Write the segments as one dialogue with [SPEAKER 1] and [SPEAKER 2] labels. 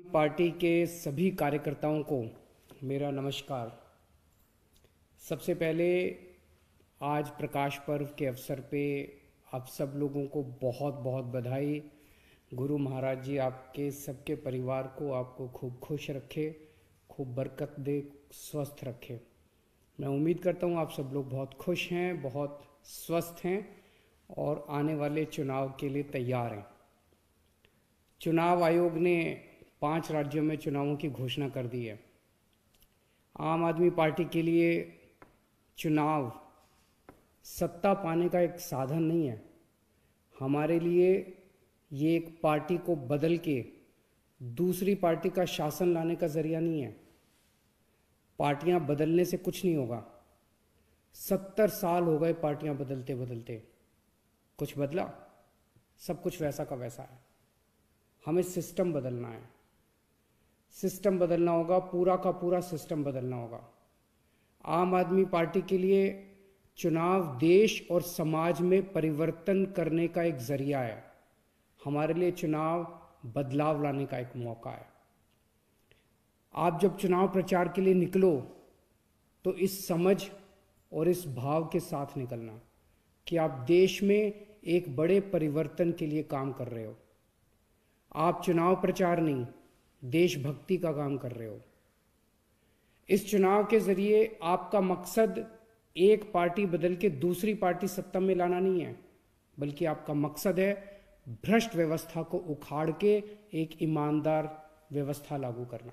[SPEAKER 1] Party के सभी कार्यकर्ताओं को मेरा नमस्कार। सबसे पहले आज प्रकाश पर्व के अवसर पे आप सब लोगों को बहुत बहुत बधाई। गुरु महाराज जी आपके सबके परिवार को आपको खूब खुश रखे, खूब बरकत दे, स्वस्थ रखे। मैं उम्मीद करता हूँ आप सब लोग बहुत खुश हैं, बहुत स्वस्थ हैं और आने वाले चुनाव के लिए तैयार हैं। चुनाव आयोग ने 5 राज्यों में चुनावों की घोषणा कर दी है। आम आदमी पार्टी के लिए चुनाव सत्ता पाने का एक साधन नहीं है। हमारे लिए ये एक पार्टी को बदल के दूसरी पार्टी का शासन लाने का जरिया नहीं है। पार्टियां बदलने से कुछ नहीं होगा। 70 साल हो गए पार्टियां बदलते बदलते, कुछ बदला? सब कुछ वैसा का वैसा है। हमें सिस्टम बदलना है, सिस्टम बदलना होगा, पूरा का पूरा सिस्टम बदलना होगा। आम आदमी पार्टी के लिए चुनाव देश और समाज में परिवर्तन करने का एक जरिया है। हमारे लिए चुनाव बदलाव लाने का एक मौका है। आप जब चुनाव प्रचार के लिए निकलो तो इस समझ और इस भाव के साथ निकलना कि आप देश में एक बड़े परिवर्तन के लिए काम कर रहे हो। आप चुनाव प्रचार नहीं, देशभक्ति का काम कर रहे हो। इस चुनाव के जरिए आपका मकसद एक पार्टी बदल के दूसरी पार्टी सत्ता में लाना नहीं है, बल्कि आपका मकसद है भ्रष्ट व्यवस्था को उखाड़ के एक ईमानदार व्यवस्था लागू करना।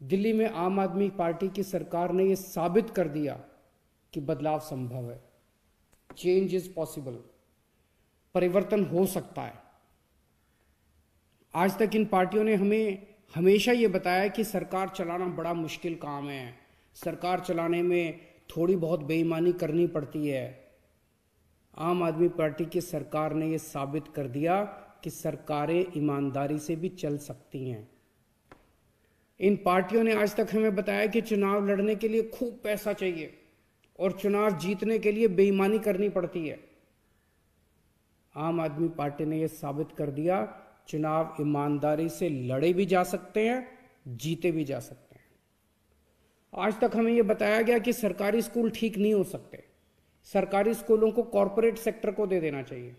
[SPEAKER 1] दिल्ली में आम आदमी पार्टी की सरकार ने यह साबित कर दिया कि बदलाव संभव है। Change is possible. परिवर्तन हो सकता है। आज तक इन पार्टियों ने हमें हमेशा ये बताया कि सरकार चलाना बड़ा मुश्किल काम है, सरकार चलाने में थोड़ी बहुत बेईमानी करनी पड़ती है। आम आदमी पार्टी की सरकार ने यह साबित कर दिया कि सरकारें ईमानदारी से भी चल सकती हैं। इन पार्टियों ने आज तक हमें बताया कि चुनाव लड़ने के लिए खूब पैसा चाहिए और चुनाव जीतने के लिए बेईमानी करनी पड़ती है। आम आदमी पार्टी ने यह साबित कर दिया चुनाव ईमानदारी से लड़े भी जा सकते हैं, जीते भी जा सकते हैं। आज तक हमें यह बताया गया कि सरकारी स्कूल ठीक नहीं हो सकते, सरकारी स्कूलों को कॉरपोरेट सेक्टर को दे देना चाहिए।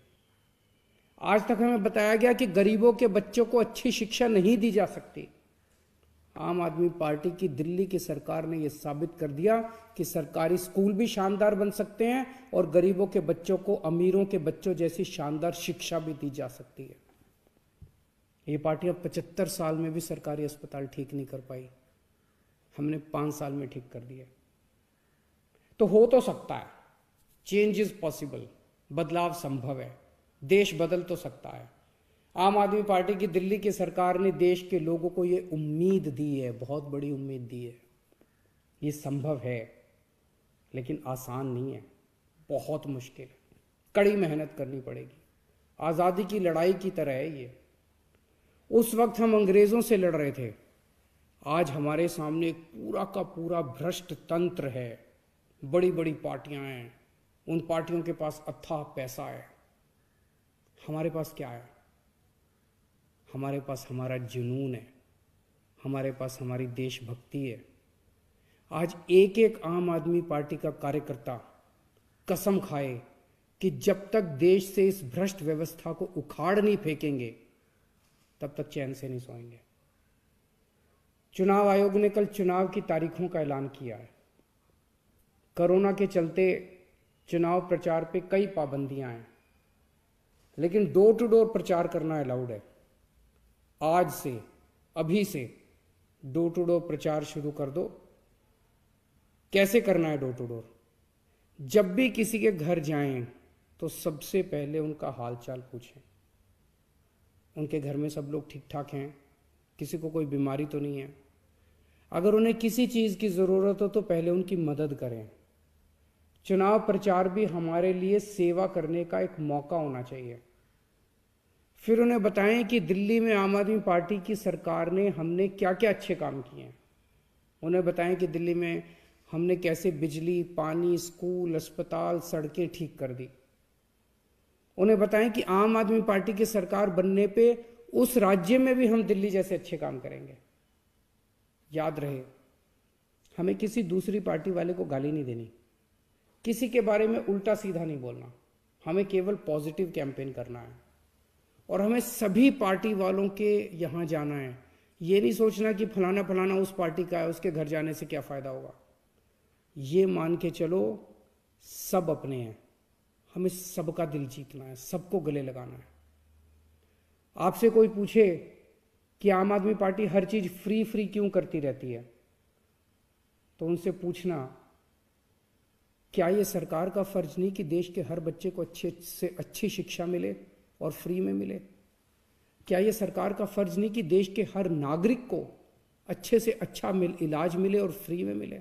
[SPEAKER 1] आज तक हमें बताया गया कि गरीबों के बच्चों को अच्छी शिक्षा नहीं दी जा सकती। आम आदमी पार्टी की दिल्ली की सरकार ने यह साबित कर दिया कि सरकारी स्कूल भी शानदार बन सकते हैं और गरीबों के बच्चों को अमीरों के बच्चों जैसी शानदार शिक्षा भी दी जा सकती है। ये पार्टियां 75 साल में भी सरकारी अस्पताल ठीक नहीं कर पाई, हमने 5 साल में ठीक कर दिया। तो हो तो सकता है, चेंज इज पॉसिबल। बदलाव संभव है, देश बदल तो सकता है। आम आदमी पार्टी की दिल्ली की सरकार ने देश के लोगों को ये उम्मीद दी है, बहुत बड़ी उम्मीद दी है। ये संभव है, लेकिन आसान नहीं है, बहुत मुश्किल है, कड़ी मेहनत करनी पड़ेगी। आज़ादी की लड़ाई की तरह है ये। उस वक्त हम अंग्रेजों से लड़ रहे थे, आज हमारे सामने एक पूरा का पूरा भ्रष्ट तंत्र है। बड़ी बड़ी पार्टियां हैं, उन पार्टियों के पास अथाह पैसा है। हमारे पास क्या है? हमारे पास हमारा जुनून है, हमारे पास हमारी देशभक्ति है। आज एक एक आम आदमी पार्टी का कार्यकर्ता कसम खाए कि जब तक देश से इस भ्रष्ट व्यवस्था को उखाड़ नहीं फेंकेंगे तब तक चैन से नहीं सोएंगे। चुनाव आयोग ने कल चुनाव की तारीखों का ऐलान किया है। कोरोना के चलते चुनाव प्रचार पे कई पाबंदियां हैं, लेकिन डोर टू डोर प्रचार करना अलाउड है। आज से, अभी से डोर टू डोर प्रचार शुरू कर दो। कैसे करना है डोर टू डोर? जब भी किसी के घर जाएं तो सबसे पहले उनका हालचाल पूछें। उनके घर में सब लोग ठीक ठाक हैं, किसी को कोई बीमारी तो नहीं है। अगर उन्हें किसी चीज़ की ज़रूरत हो तो पहले उनकी मदद करें। चुनाव प्रचार भी हमारे लिए सेवा करने का एक मौका होना चाहिए। फिर उन्हें बताएं कि दिल्ली में आम आदमी पार्टी की सरकार ने हमने क्या क्या अच्छे काम किए हैं। उन्हें बताएं कि दिल्ली में हमने कैसे बिजली, पानी, स्कूल, अस्पताल, सड़कें ठीक कर दी। उन्हें बताएं कि आम आदमी पार्टी की सरकार बनने पे उस राज्य में भी हम दिल्ली जैसे अच्छे काम करेंगे। याद रहे, हमें किसी दूसरी पार्टी वाले को गाली नहीं देनी, किसी के बारे में उल्टा सीधा नहीं बोलना, हमें केवल पॉजिटिव कैंपेन करना है। और हमें सभी पार्टी वालों के यहाँ जाना है। ये नहीं सोचना कि फलाना फलाना उस पार्टी का है, उसके घर जाने से क्या फ़ायदा होगा। ये मान के चलो सब अपने हैं, हमें सबका दिल जीतना है, सबको गले लगाना है। आपसे कोई पूछे कि आम आदमी पार्टी हर चीज़ फ्री फ्री क्यों करती रहती है, तो उनसे पूछना, क्या ये सरकार का फर्ज नहीं कि देश के हर बच्चे को अच्छे से अच्छी शिक्षा मिले और फ्री में मिले? क्या ये सरकार का फर्ज नहीं कि देश के हर नागरिक को अच्छे से अच्छा इलाज मिले और फ्री में मिले?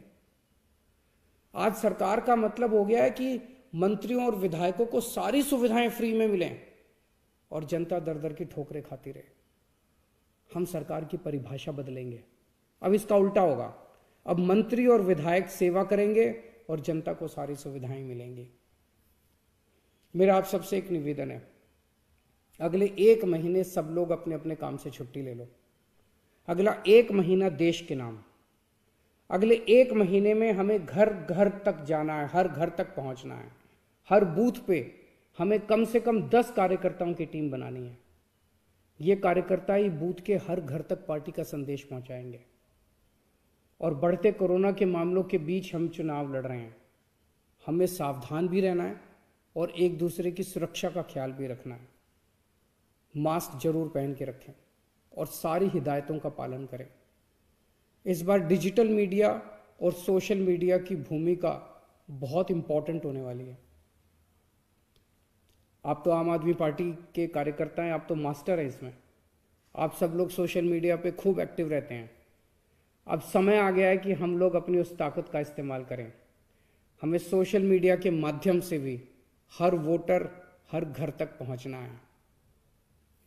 [SPEAKER 1] आज सरकार का मतलब हो गया है कि मंत्रियों और विधायकों को सारी सुविधाएं फ्री में मिलें और जनता दर दर की ठोकरें खाती रहे। हम सरकार की परिभाषा बदलेंगे, अब इसका उल्टा होगा। अब मंत्री और विधायक सेवा करेंगे और जनता को सारी सुविधाएं मिलेंगी। मेरा आप सबसे एक निवेदन है, अगले 1 महीने सब लोग अपने अपने काम से छुट्टी ले लो। अगला 1 महीना देश के नाम। अगले 1 महीने में हमें घर घर तक जाना है, हर घर तक पहुंचना है। हर बूथ पे हमें कम से कम 10 कार्यकर्ताओं की टीम बनानी है। ये कार्यकर्ता ही बूथ के हर घर तक पार्टी का संदेश पहुंचाएंगे। और बढ़ते कोरोना के मामलों के बीच हम चुनाव लड़ रहे हैं, हमें सावधान भी रहना है और एक दूसरे की सुरक्षा का ख्याल भी रखना है। मास्क जरूर पहन के रखें और सारी हिदायतों का पालन करें। इस बार डिजिटल मीडिया और सोशल मीडिया की भूमिका बहुत इंपॉर्टेंट होने वाली है। आप तो आम आदमी पार्टी के कार्यकर्ता हैं, आप तो मास्टर हैं इसमें। आप सब लोग सोशल मीडिया पे खूब एक्टिव रहते हैं। अब समय आ गया है कि हम लोग अपनी उस ताकत का इस्तेमाल करें। हमें सोशल मीडिया के माध्यम से भी हर वोटर हर घर तक पहुंचना है।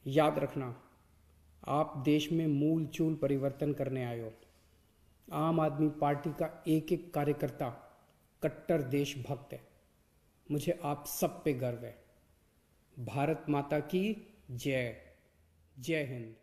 [SPEAKER 1] याद रखना, आप देश में मूल चूल परिवर्तन करने आए हो। आम आदमी पार्टी का एक एक कार्यकर्ता कट्टर देशभक्त है। मुझे आप सब पे गर्व है। भारत माता की जय। जय हिंद।